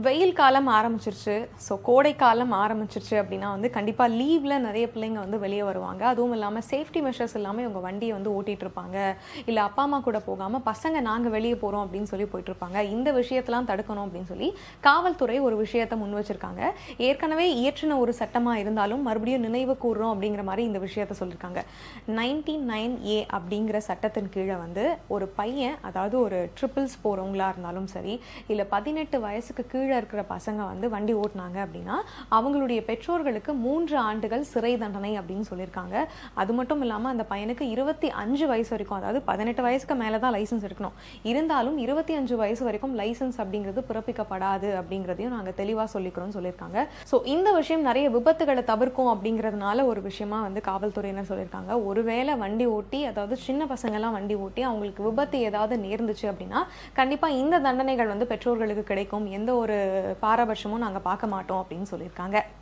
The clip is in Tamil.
வெயில் காலம் ஆரம்பிச்சிருச்சு. ஸோ கோடை காலம் ஆரம்பிச்சிருச்சு அப்படின்னா வந்து கண்டிப்பாக லீவில் நிறைய பிள்ளைங்க வந்து வெளியே வருவாங்க. அதுவும் இல்லாமல் சேஃப்டி மெஷர்ஸ் இல்லாமல் இவங்க வண்டியை வந்து ஓட்டிகிட்டு இருப்பாங்க. இல்லை அப்பா அம்மா கூட போகாமல் பசங்க நாங்கள் வெளியே போகிறோம் அப்படின்னு சொல்லி போயிட்டு இருப்பாங்க. இந்த விஷயத்தெல்லாம் தடுக்கணும் அப்படின்னு சொல்லி காவல்துறை ஒரு விஷயத்தை முன் வச்சிருக்காங்க. ஏற்கனவே இயற்றின ஒரு சட்டமாக இருந்தாலும் மறுபடியும் நினைவு கூறுறோம் அப்படிங்கிற மாதிரி இந்த விஷயத்த சொல்லியிருக்காங்க. 99A அப்படிங்கிற சட்டத்தின் கீழே வந்து ஒரு பையன், அதாவது ஒரு ட்ரிபிள்ஸ் போகிறவங்களா இருந்தாலும் சரி, இல்லை 18 வயசுக்கு கீழே இருக்கிற பசங்க வந்து வண்டி ஓட்டினாங்க அப்படின்னா அவங்களுடைய பெற்றோர்களுக்கு 3 ஆண்டுகள் சிறை தண்டனை அப்படின்னு சொல்லியிருக்காங்க. அது மட்டும் இல்லாமல் அந்த பையனுக்கு 25 வயசு வரைக்கும், அதாவது 18 வயசுக்கு மேலே தான் லைசன்ஸ் எடுக்கணும், இருந்தாலும் 25 வயசு வரைக்கும் லைசன்ஸ் அப்படிங்கிறது பிறப்பிக்கப்படாது அப்படிங்கிறதையும் நாங்கள் தெளிவாக சொல்லிக்கிறோம்னு சொல்லியிருக்காங்க. ஸோ இந்த விஷயம் நிறைய விபத்துகளை தவிர்க்கும் அப்படிங்கிறதுனால ஒரு விஷயமா வந்து காவல்துறையினர் சொல்லியிருக்காங்க. ஒருவேளை வண்டி ஓட்டி, அதாவது சின்ன பசங்கள்லாம் வண்டி ஓட்டி அவங்களுக்கு விபத்து ஏதாவது நேர்ந்துச்சு அப்படின்னா கண்டிப்பாக இந்த தண்டனைகள் வந்து பெற்றோர்களுக்கு கிடைக்கும். எந்த ஒரு பாரபட்சமும் நாங்கள் பார்க்க மாட்டோம் அப்படின்னு சொல்லியிருக்காங்க.